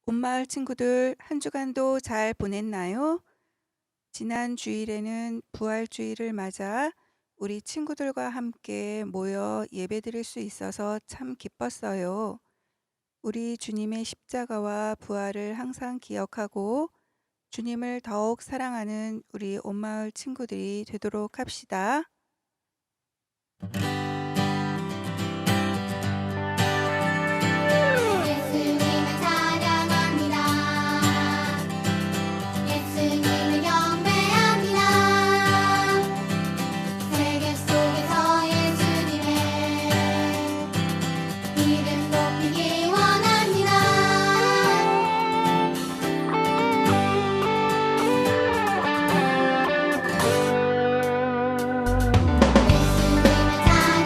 온마을 친구들 한 주간도 잘 보냈나요? 지난 주일에는 부활주일을 맞아 우리 친구들과 함께 모여 예배드릴 수 있어서 참 기뻤어요. 우리 주님의 십자가와 부활을 항상 기억하고 주님을 더욱 사랑하는 우리 온마을 친구들이 되도록 합시다. 예수님을 찬양합니다. 예수님을 경배합니다. 세계 속에서 예수님의 이름 높이기 원합니다. 예수님을 찬양합니다.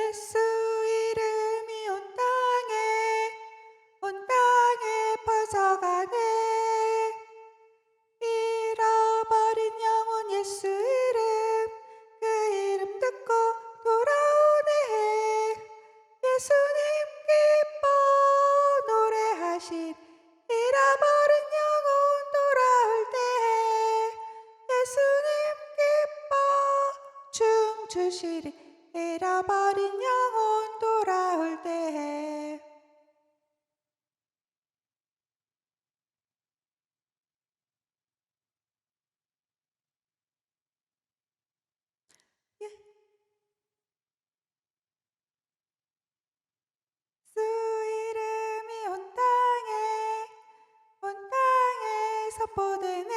예수 이름이 온 땅에 퍼져가네. 잃어버린 영혼 예수 이름, 그 이름 듣고 돌아오네. 예수님 기뻐 노래하신 잃어버린 영혼 돌아올 때, 예수님 기뻐 춤추시리 잃어버린 영혼 돌아올 때. 예수 이름이 온 땅에 선포되네.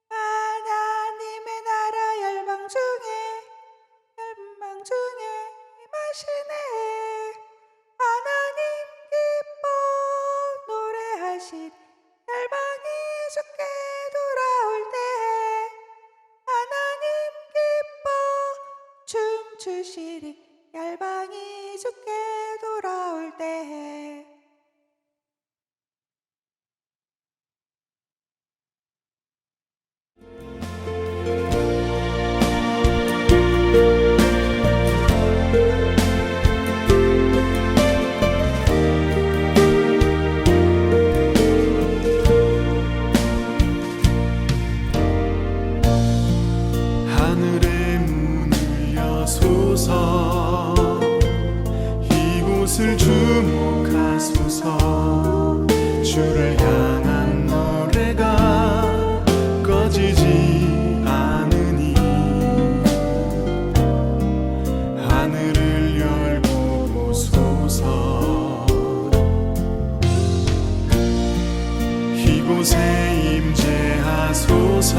하나님의 나라 열방 중에 임하시네. 하나님 기뻐 노래하신 열방이 주께 돌아올 때, 하나님 기뻐 춤추시리 열방이 주께 돌아올 때. 하늘의 문을 여소서, 이곳을 주목하소서. 주를 향한 노래가 꺼지지 않으니, 하늘을 열고 보소서. 이곳에 임재하소서.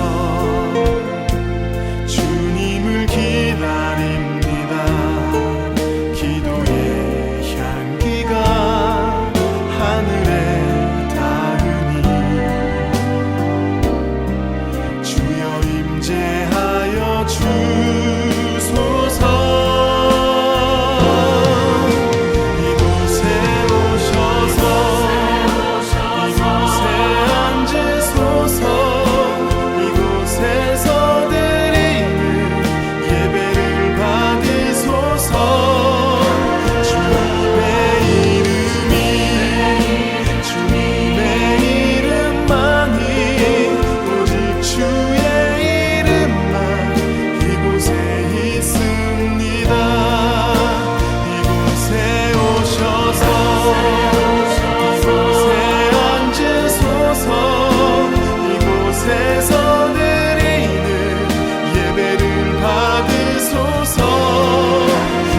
주님을 기다립니다. 기도의 향기가 하늘에 닿으니, 주여 임재하여 주소서. 이곳에 오셔서 이곳에 앉으소서. 이곳에서 드리는 예배를 받으소서. 주님의 이름만이, 오직 주의 이름만 이곳에 있습니다. 이곳에 오셔서 이곳에 앉으소서. 이곳에서 드리는 예배를 받으소서.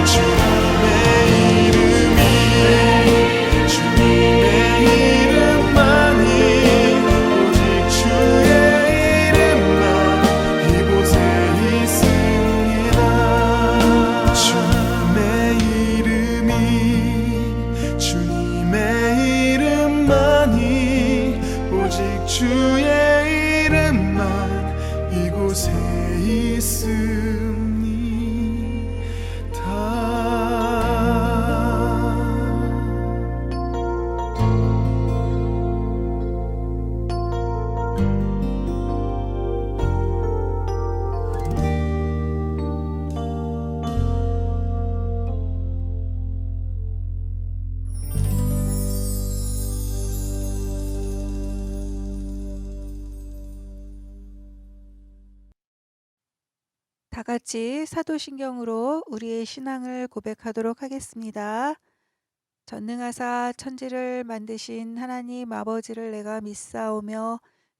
주님의 이름만이, 오직 주의 이름만 이곳에 있습니다. 주님의 이름만이, 오직 주의 이름만 이곳에 다 같이 사도신경으로 우리의 신앙을 고백하도록 하겠습니다. 전능하사 천지를 만드신 하나님 아버지를 내가 믿사오며,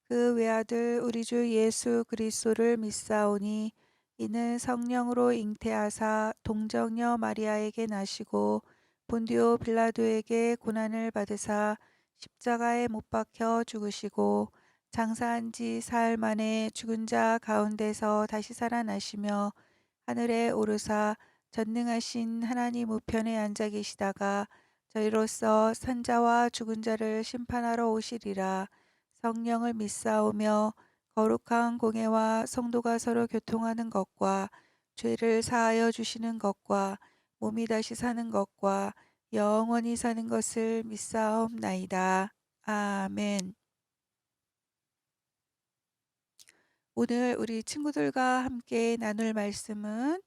그 외아들 우리 주 예수 그리스도를 믿사오니, 이는 성령으로 잉태하사 동정녀 마리아에게 나시고 본디오 빌라도에게 고난을 받으사 십자가에 못 박혀 죽으시고, 장사한 지 사흘 만에 죽은 자 가운데서 다시 살아나시며, 하늘에 오르사 전능하신 하나님 우편에 앉아 계시다가 저희로서 산자와 죽은 자를 심판하러 오시리라. 성령을 믿사오며 거룩한 공회와 성도가 서로 교통하는 것과 죄를 사하여 주시는 것과 몸이 다시 사는 것과 영원히 사는 것을 믿사옵나이다. 아멘. 오늘 우리 친구들과 함께 나눌 말씀은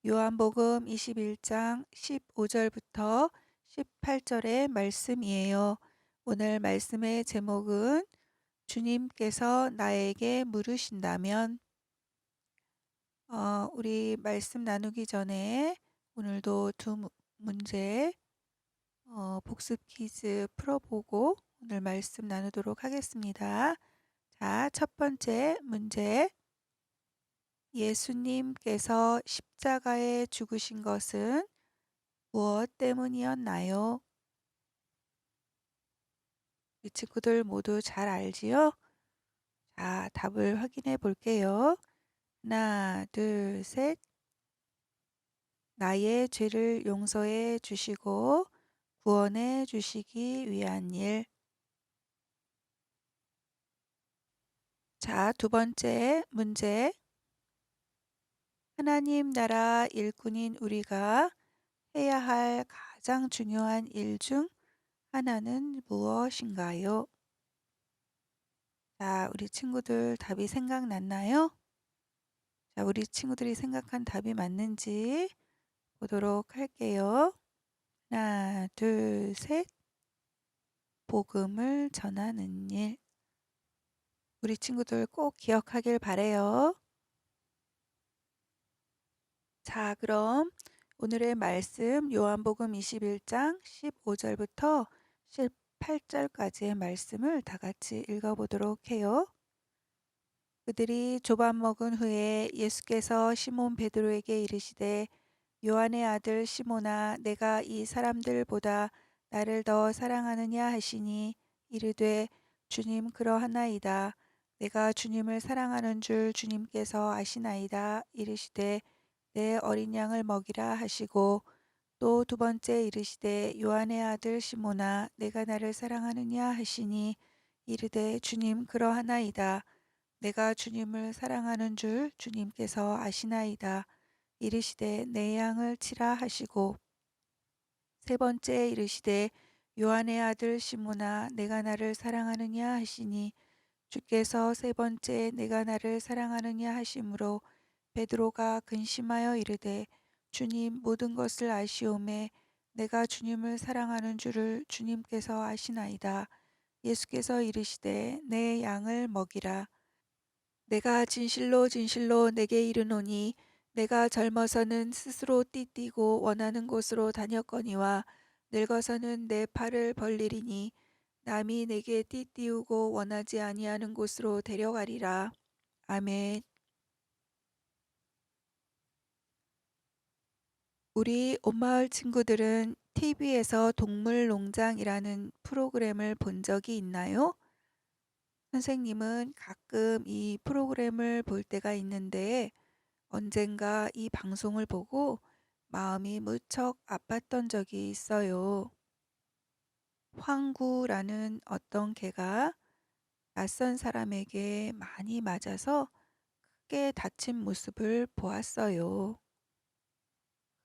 요한복음 21장 15절부터 18절의 말씀이에요. 오늘 말씀의 제목은 주님께서 나에게 물으신다면. 우리 말씀 나누기 전에 오늘도 두 문제 복습 퀴즈 풀어보고 오늘 말씀 나누도록 하겠습니다. 자, 첫 번째 문제. 예수님께서 십자가에 죽으신 것은 무엇 때문이었나요? 이 친구들 모두 잘 알지요? 자, 답을 확인해 볼게요. 하나, 둘, 셋. 나의 죄를 용서해 주시고 구원해 주시기 위한 일. 자, 두 번째 문제. 하나님 나라 일꾼인 우리가 해야 할 가장 중요한 일 중 하나는 무엇인가요? 자, 우리 친구들 답이 생각났나요? 자, 우리 친구들이 생각한 답이 맞는지 보도록 할게요. 하나, 둘, 셋. 복음을 전하는 일. 우리 친구들 꼭 기억하길 바래요. 자, 그럼 오늘의 말씀 요한복음 21장 15절부터 18절까지의 말씀을 다 같이 읽어보도록 해요. 그들이 조밥 먹은 후에 예수께서 시몬 베드로에게 이르시되 요한의 아들 시몬아 내가 이 사람들보다 나를 더 사랑하느냐 하시니 이르되 주님 그러하나이다. 내가 주님을 사랑하는 줄 주님께서 아시나이다. 이르시되 내 어린 양을 먹이라 하시고 또 두 번째 이르시되 요한의 아들 시몬아 내가 나를 사랑하느냐 하시니 이르되 주님 그러하나이다. 내가 주님을 사랑하는 줄 주님께서 아시나이다. 이르시되 내 양을 치라 하시고 세 번째 이르시되 요한의 아들 시몬아 내가 나를 사랑하느냐 하시니 주께서 세 번째 내가 나를 사랑하느냐 하심으로 베드로가 근심하여 이르되 주님 모든 것을 아시오매 내가 주님을 사랑하는 줄을 주님께서 아시나이다. 예수께서 이르시되 내 양을 먹이라. 내가 진실로 진실로 내게 이르노니 내가 젊어서는 스스로 띠띠고 원하는 곳으로 다녔거니와 늙어서는 내 팔을 벌리리니 남이 내게 띠띠우고 원하지 아니하는 곳으로 데려가리라. 아멘. 우리 온마을 친구들은 TV에서 동물농장이라는 프로그램을 본 적이 있나요? 선생님은 가끔 이 프로그램을 볼 때가 있는데 언젠가 이 방송을 보고 마음이 무척 아팠던 적이 있어요. 황구라는 어떤 개가 낯선 사람에게 많이 맞아서 크게 다친 모습을 보았어요.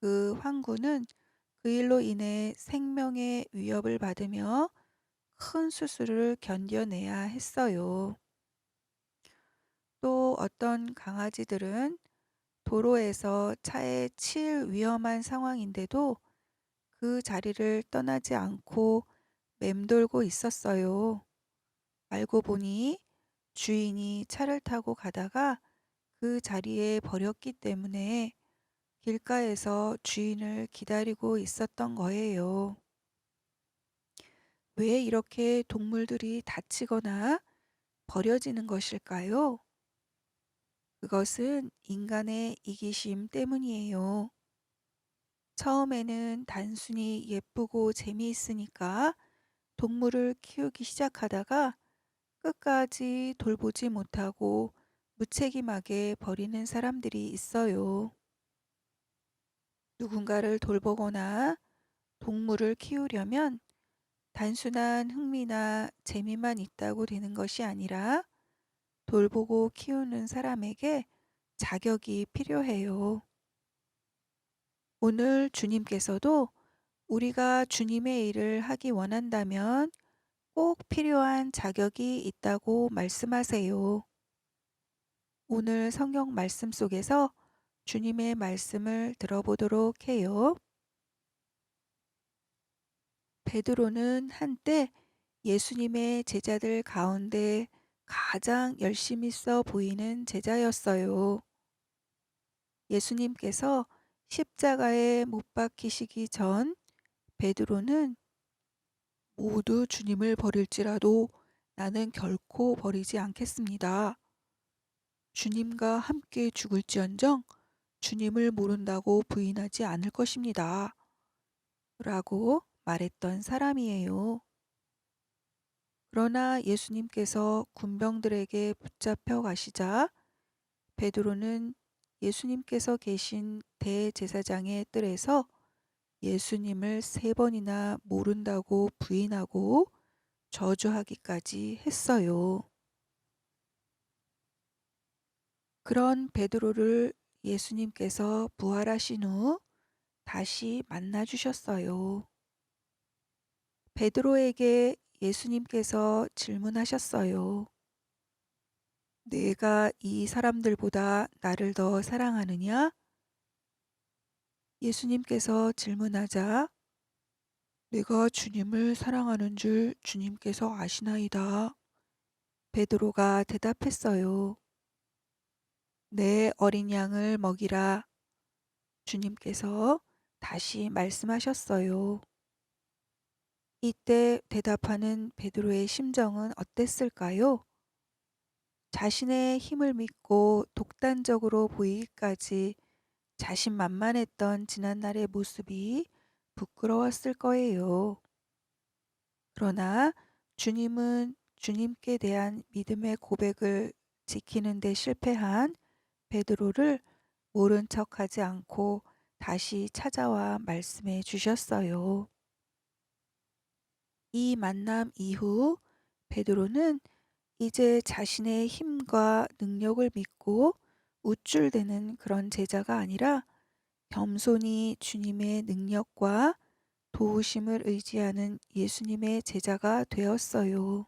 그 황구는 그 일로 인해 생명의 위협을 받으며 큰 수술을 견뎌내야 했어요. 또 어떤 강아지들은 도로에서 차에 치일 위험한 상황인데도 그 자리를 떠나지 않고 맴돌고 있었어요. 알고 보니 주인이 차를 타고 가다가 그 자리에 버렸기 때문에 길가에서 주인을 기다리고 있었던 거예요. 왜 이렇게 동물들이 다치거나 버려지는 것일까요? 그것은 인간의 이기심 때문이에요. 처음에는 단순히 예쁘고 재미있으니까 동물을 키우기 시작하다가 끝까지 돌보지 못하고 무책임하게 버리는 사람들이 있어요. 누군가를 돌보거나 동물을 키우려면 단순한 흥미나 재미만 있다고 되는 것이 아니라 돌보고 키우는 사람에게 자격이 필요해요. 오늘 주님께서도 우리가 주님의 일을 하기 원한다면 꼭 필요한 자격이 있다고 말씀하세요. 오늘 성경 말씀 속에서 주님의 말씀을 들어보도록 해요. 베드로는 한때 예수님의 제자들 가운데 가장 열심히 써 보이는 제자였어요. 예수님께서 십자가에 못 박히시기 전 베드로는 모두 주님을 버릴지라도 나는 결코 버리지 않겠습니다. 주님과 함께 죽을지언정 주님을 모른다고 부인하지 않을 것입니다. 라고 말했던 사람이에요. 그러나 예수님께서 군병들에게 붙잡혀 가시자 베드로는 예수님께서 계신 대제사장의 뜰에서 예수님을 3번이나 모른다고 부인하고 저주하기까지 했어요. 그런 베드로를 예수님께서 부활하신 후 다시 만나 주셨어요. 베드로에게 예수님께서 질문하셨어요. 내가 이 사람들보다 나를 더 사랑하느냐? 예수님께서 질문하자 내가 주님을 사랑하는 줄 주님께서 아시나이다. 베드로가 대답했어요. 내 어린 양을 먹이라. 주님께서 다시 말씀하셨어요. 이때 대답하는 베드로의 심정은 어땠을까요? 자신의 힘을 믿고 독단적으로 보이기까지 자신만만했던 지난날의 모습이 부끄러웠을 거예요. 그러나 주님은 주님께 대한 믿음의 고백을 지키는 데 실패한 베드로를 모른 척하지 않고 다시 찾아와 말씀해 주셨어요. 이 만남 이후 베드로는 이제 자신의 힘과 능력을 믿고 우쭐대는 그런 제자가 아니라 겸손히 주님의 능력과 도우심을 의지하는 예수님의 제자가 되었어요.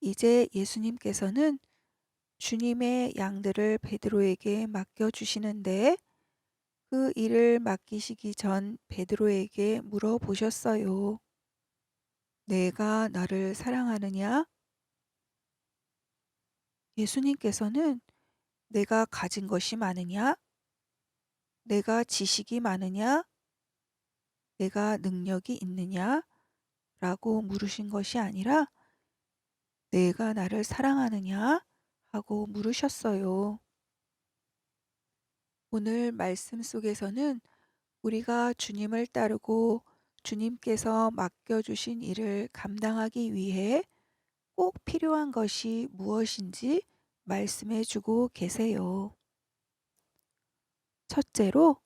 이제 예수님께서는 주님의 양들을 베드로에게 맡겨주시는데 그 일을 맡기시기 전 베드로에게 물어보셨어요. 내가 나를 사랑하느냐? 예수님께서는 내가 가진 것이 많으냐? 내가 지식이 많으냐? 내가 능력이 있느냐? 라고 물으신 것이 아니라 내가 나를 사랑하느냐? 하고 물으셨어요. 오늘 말씀 속에서는 우리가 주님을 따르고 주님께서 맡겨주신 일을 감당하기 위해 꼭 필요한 것이 무엇인지 말씀해 주고 계세요. 첫째로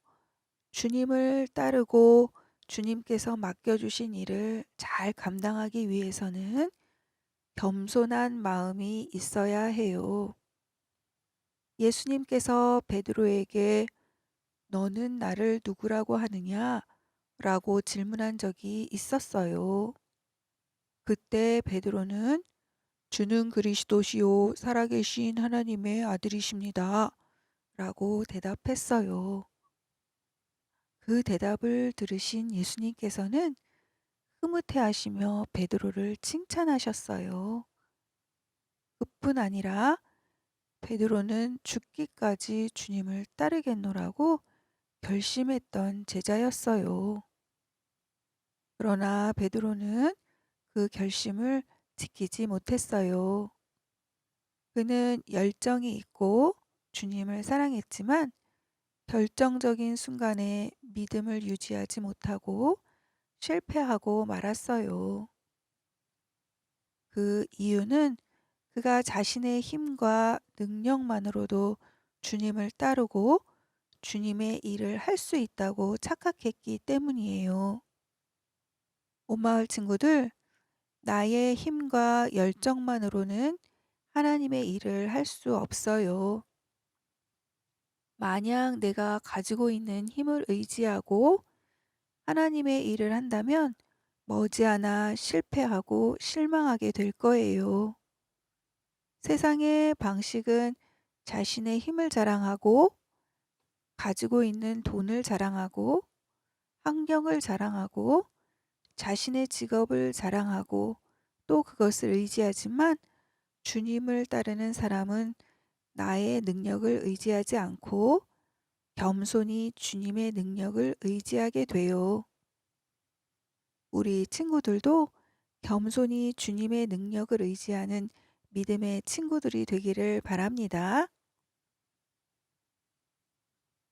주님을 따르고 주님께서 맡겨주신 일을 잘 감당하기 위해서는 겸손한 마음이 있어야 해요. 예수님께서 베드로에게 너는 나를 누구라고 하느냐? 라고 질문한 적이 있었어요. 그때 베드로는 주는 그리스도시요 살아계신 하나님의 아들이십니다. 라고 대답했어요. 그 대답을 들으신 예수님께서는 흐뭇해하시며 베드로를 칭찬하셨어요. 그뿐 아니라 베드로는 죽기까지 주님을 따르겠노라고 결심했던 제자였어요. 그러나 베드로는 그 결심을 지키지 못했어요. 그는 열정이 있고 주님을 사랑했지만 결정적인 순간에 믿음을 유지하지 못하고 실패하고 말았어요. 그 이유는 그가 자신의 힘과 능력만으로도 주님을 따르고 주님의 일을 할 수 있다고 착각했기 때문이에요. 온마을 친구들, 나의 힘과 열정만으로는 하나님의 일을 할 수 없어요. 만약 내가 가지고 있는 힘을 의지하고 하나님의 일을 한다면 머지않아 실패하고 실망하게 될 거예요. 세상의 방식은 자신의 힘을 자랑하고 가지고 있는 돈을 자랑하고 환경을 자랑하고 자신의 직업을 자랑하고 또 그것을 의지하지만 주님을 따르는 사람은 나의 능력을 의지하지 않고 겸손히 주님의 능력을 의지하게 돼요. 우리 친구들도 겸손히 주님의 능력을 의지하는 믿음의 친구들이 되기를 바랍니다.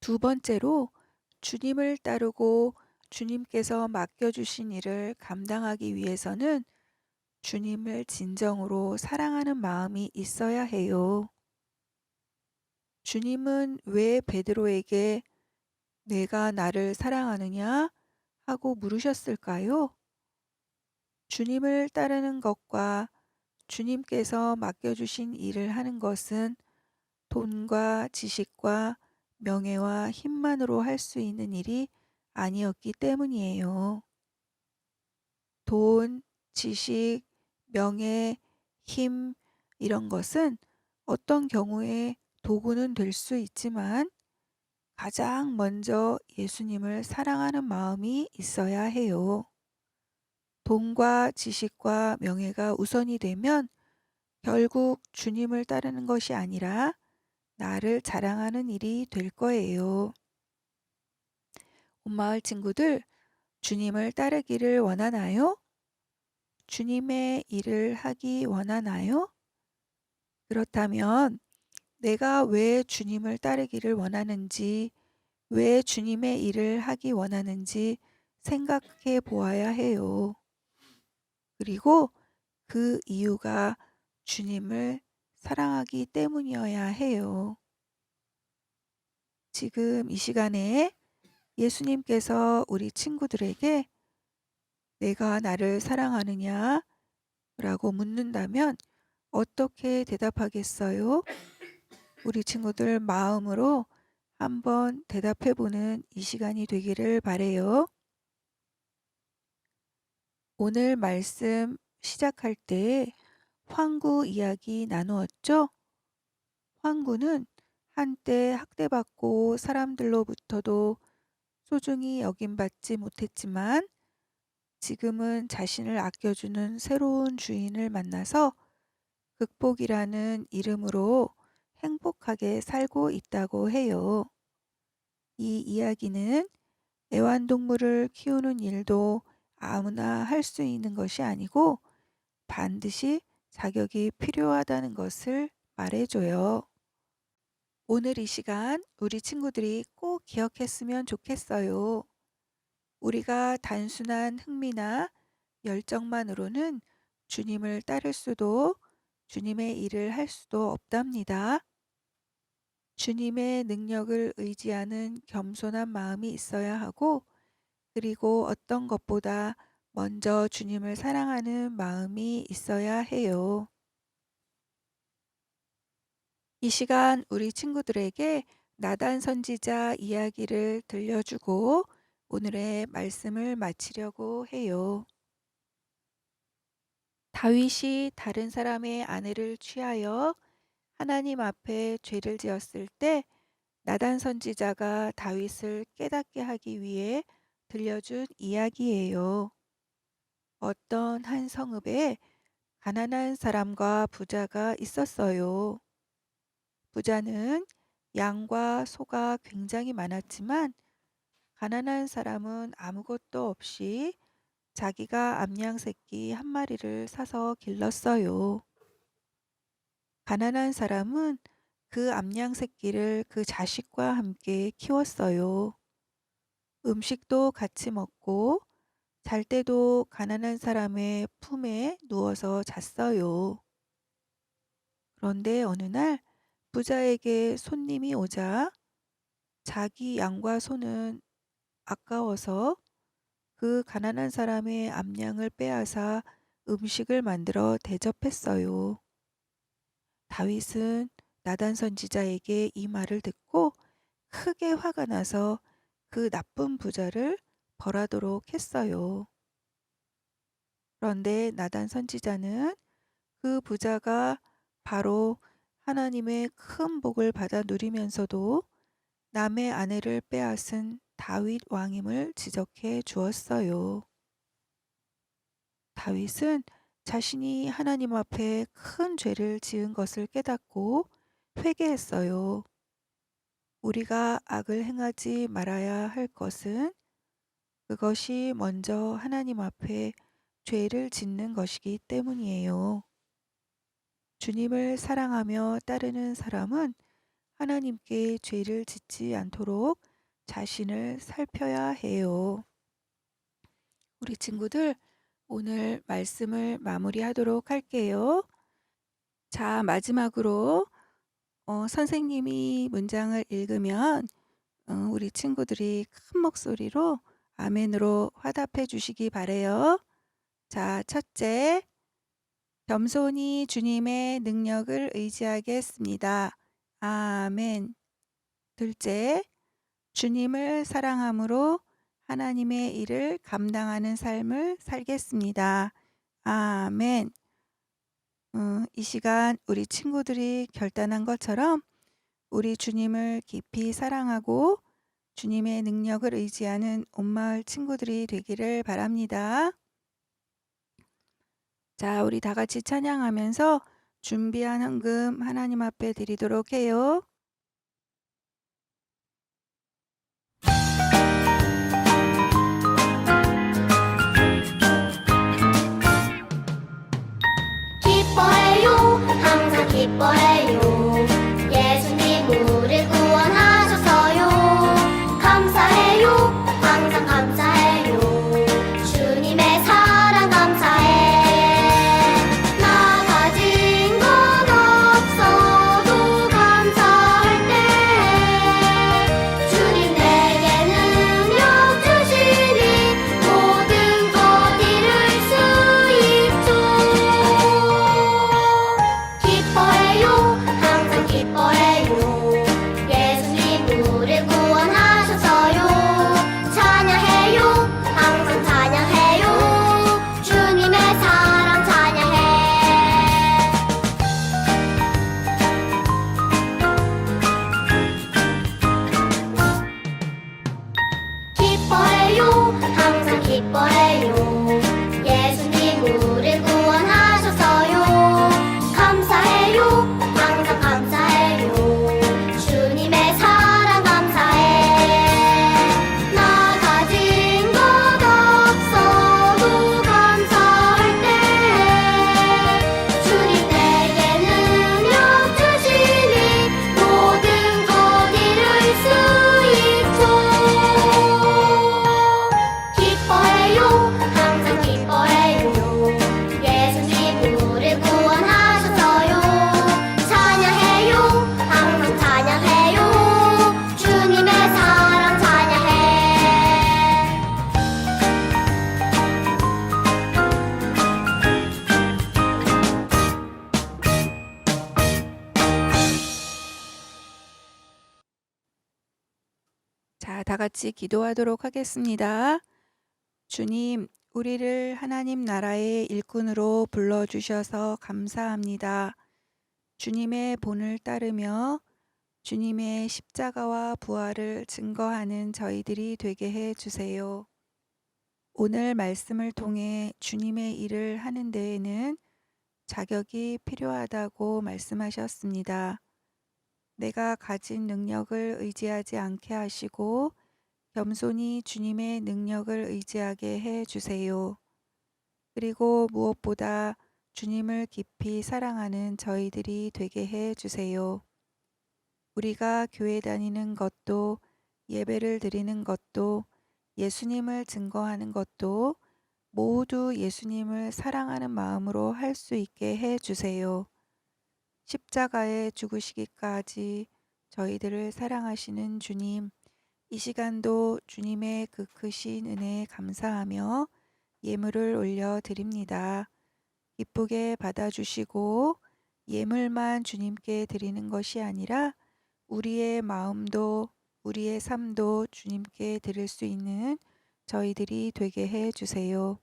두 번째로 주님을 따르고 주님께서 맡겨주신 일을 감당하기 위해서는 주님을 진정으로 사랑하는 마음이 있어야 해요. 주님은 왜 베드로에게 내가 나를 사랑하느냐 하고 물으셨을까요? 주님을 따르는 것과 주님께서 맡겨주신 일을 하는 것은 돈과 지식과 명예와 힘만으로 할 수 있는 일이 아니었기 때문이에요. 돈, 지식, 명예, 힘, 이런 것은 어떤 경우에 도구는 될 수 있지만 가장 먼저 예수님을 사랑하는 마음이 있어야 해요. 돈과 지식과 명예가 우선이 되면 결국 주님을 따르는 것이 아니라 나를 자랑하는 일이 될 거예요. 온마을 친구들, 주님을 따르기를 원하나요? 주님의 일을 하기 원하나요? 그렇다면 내가 왜 주님을 따르기를 원하는지, 왜 주님의 일을 하기 원하는지 생각해 보아야 해요. 그리고 그 이유가 주님을 사랑하기 때문이어야 해요. 지금 이 시간에 예수님께서 우리 친구들에게 내가 나를 사랑하느냐? 라고 묻는다면 어떻게 대답하겠어요? 우리 친구들 마음으로 한번 대답해보는 이 시간이 되기를 바래요. 오늘 말씀 시작할 때 황구 이야기 나누었죠? 황구는 한때 학대받고 사람들로부터도 소중히 여김받지 못했지만 지금은 자신을 아껴주는 새로운 주인을 만나서 극복이라는 이름으로 행복하게 살고 있다고 해요. 이 이야기는 애완동물을 키우는 일도 아무나 할 수 있는 것이 아니고 반드시 자격이 필요하다는 것을 말해줘요. 오늘 이 시간 우리 친구들이 꼭 기억했으면 좋겠어요. 우리가 단순한 흥미나 열정만으로는 주님을 따를 수도 주님의 일을 할 수도 없답니다. 주님의 능력을 의지하는 겸손한 마음이 있어야 하고 그리고 어떤 것보다 먼저 주님을 사랑하는 마음이 있어야 해요. 이 시간 우리 친구들에게 나단 선지자 이야기를 들려주고 오늘의 말씀을 마치려고 해요. 다윗이 다른 사람의 아내를 취하여 하나님 앞에 죄를 지었을 때 나단 선지자가 다윗을 깨닫게 하기 위해 들려준 이야기예요. 어떤 한 성읍에 가난한 사람과 부자가 있었어요. 부자는 양과 소가 굉장히 많았지만 가난한 사람은 아무것도 없이 자기가 암양 새끼 한 마리를 사서 길렀어요. 가난한 사람은 그 암양 새끼를 그 자식과 함께 키웠어요. 음식도 같이 먹고 잘 때도 가난한 사람의 품에 누워서 잤어요. 그런데 어느 날 부자에게 손님이 오자 자기 양과 소는 아까워서 그 가난한 사람의 암양을 빼앗아 음식을 만들어 대접했어요. 다윗은 나단 선지자에게 이 말을 듣고 크게 화가 나서 그 나쁜 부자를 벌하도록 했어요. 그런데 나단 선지자는 그 부자가 바로 하나님의 큰 복을 받아 누리면서도 남의 아내를 빼앗은 다윗 왕임을 지적해 주었어요. 다윗은 자신이 하나님 앞에 큰 죄를 지은 것을 깨닫고 회개했어요. 우리가 악을 행하지 말아야 할 것은 그것이 먼저 하나님 앞에 죄를 짓는 것이기 때문이에요. 주님을 사랑하며 따르는 사람은 하나님께 죄를 짓지 않도록 자신을 살펴야 해요. 우리 친구들, 오늘 말씀을 마무리하도록 할게요. 자, 마지막으로 선생님이 문장을 읽으면 우리 친구들이 큰 목소리로 아멘으로 화답해 주시기 바래요. 자, 첫째, 겸손히 주님의 능력을 의지하겠습니다. 아멘. 둘째, 주님을 사랑함으로 하나님의 일을 감당하는 삶을 살겠습니다. 아멘. 이 시간 우리 친구들이 결단한 것처럼 우리 주님을 깊이 사랑하고 주님의 능력을 의지하는 온마을 친구들이 되기를 바랍니다. 자, 우리 다 같이 찬양하면서 준비한 헌금 하나님 앞에 드리도록 해요. 기뻐해요 항상 기뻐해요 예수님 우릴 구원하셔서요 감사해요 항상 감사해요 주님의 사랑 감사해 나 가진 건 없어도 감사할 때 주님 내게 능력 주시니 모든 것 이룰 수 있죠 기뻐해요 항상 기뻐해요 예수님 우릴 구원하셔서요 찬양해요 항상 찬양해요 주님의 사랑 찬양해 기뻐해요 항상 기뻐해요 예수님 우릴 구원하셔서요 감사해요 항상 감사해요 주님의 사랑 감사해 나 가진 것 없어도 감사할 때 주님 내게 능력 주시니 모든 것 이룰 수 있죠 기뻐해요 항상 기뻐해요 예수님 우릴 구원하셔서요 찬양해요 항상 찬양해요 주님의 사랑 찬양해 자, 다 같이 기도하도록 하겠습니다. 주님, 우리를 하나님 나라의 일꾼으로 불러주셔서 감사합니다. 주님의 본을 따르며 주님의 십자가와 부활을 증거하는 저희들이 되게 해 주세요. 오늘 말씀을 통해 주님의 일을 하는 데에는 자격이 필요하다고 말씀하셨습니다. 내가 가진 능력을 의지하지 않게 하시고 겸손히 주님의 능력을 의지하게 해 주세요. 그리고 무엇보다 주님을 깊이 사랑하는 저희들이 되게 해 주세요. 우리가 교회 다니는 것도 예배를 드리는 것도 예수님을 증거하는 것도 모두 예수님을 사랑하는 마음으로 할 수 있게 해 주세요. 십자가에 죽으시기까지 저희들을 사랑하시는 주님, 이 시간도 주님의 그 크신 은혜에 감사하며 예물을 올려드립니다. 기쁘게 받아주시고 예물만 주님께 드리는 것이 아니라 우리의 마음도 우리의 삶도 주님께 드릴 수 있는 저희들이 되게 해 주세요.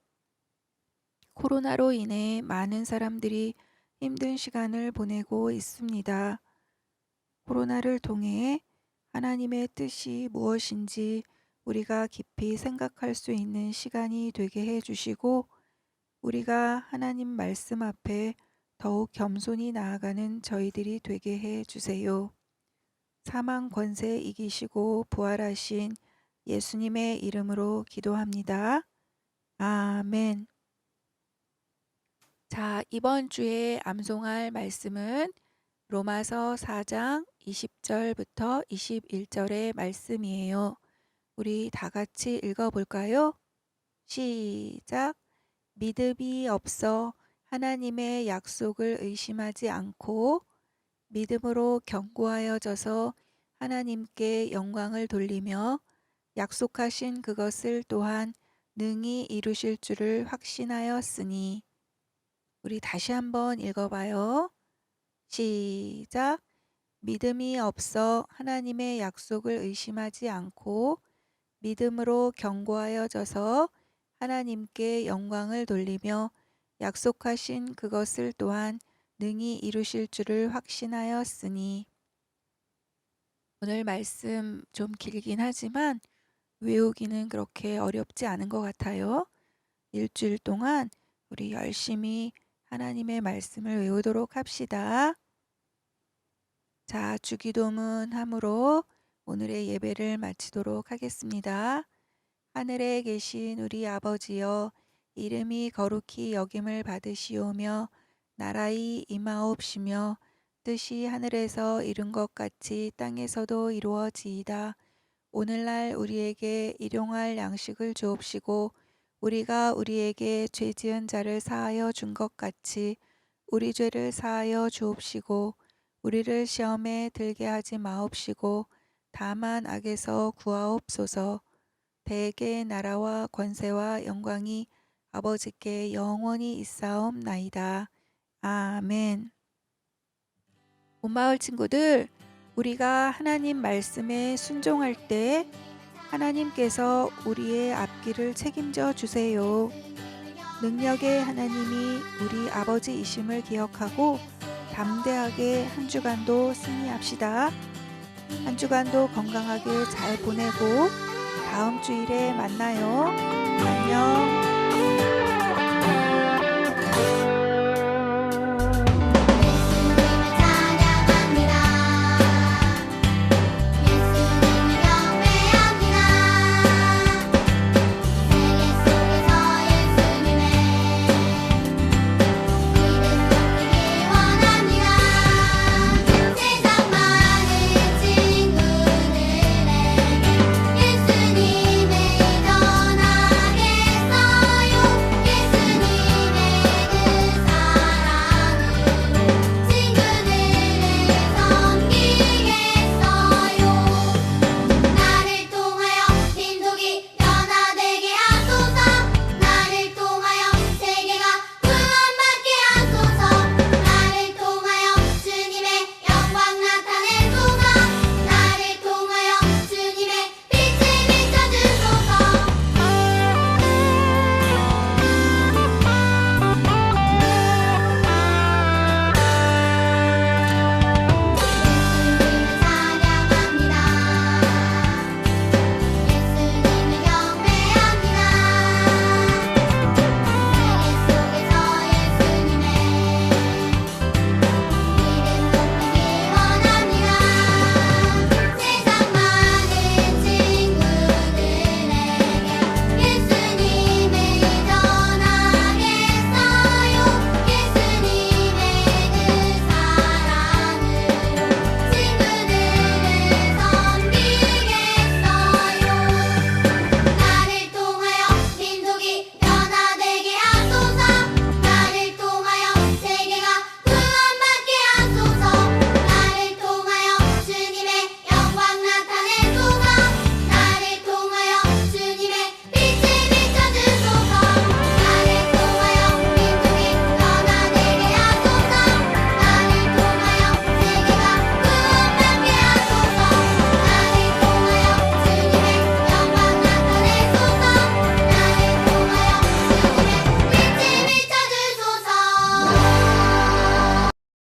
코로나로 인해 많은 사람들이 힘든 시간을 보내고 있습니다. 코로나를 통해 하나님의 뜻이 무엇인지 우리가 깊이 생각할 수 있는 시간이 되게 해 주시고, 우리가 하나님 말씀 앞에 더욱 겸손히 나아가는 저희들이 되게 해 주세요. 사망 권세 이기시고 부활하신 예수님의 이름으로 기도합니다. 아멘. 자, 이번 주에 암송할 말씀은 로마서 4장 20절부터 21절의 말씀이에요. 우리 다 같이 읽어볼까요? 시작. 믿음이 없어 하나님의 약속을 의심하지 않고 믿음으로 견고하여져서 하나님께 영광을 돌리며 약속하신 그것을 또한 능히 이루실 줄을 확신하였으니. 우리 다시 한번 읽어봐요. 시작. 믿음이 없어 하나님의 약속을 의심하지 않고 믿음으로 견고하여져서 하나님께 영광을 돌리며 약속하신 그것을 또한 능히 이루실 줄을 확신하였으니. 오늘 말씀 좀 길긴 하지만 외우기는 그렇게 어렵지 않은 것 같아요. 일주일 동안 우리 열심히 하나님의 말씀을 외우도록 합시다. 자, 주기도문 함으로 오늘의 예배를 마치도록 하겠습니다. 하늘에 계신 우리 아버지여, 이름이 거룩히 여김을 받으시오며 나라의 임하옵시며 뜻이 하늘에서 이룬 것 같이 땅에서도 이루어지이다. 오늘날 우리에게 일용할 양식을 주옵시고 우리가 우리에게 죄 지은 자를 사하여 준 것 같이 우리 죄를 사하여 주옵시고 우리를 시험에 들게 하지 마옵시고 다만 악에서 구하옵소서. 대개 나라와 권세와 영광이 아버지께 영원히 있사옵나이다. 아멘. 온마을 친구들, 우리가 하나님 말씀에 순종할 때 하나님께서 우리의 앞길을 책임져 주세요. 능력의 하나님이 우리 아버지이심을 기억하고 담대하게 한 주간도 승리합시다. 한 주간도 건강하게 잘 보내고 다음 주일에 만나요. 안녕.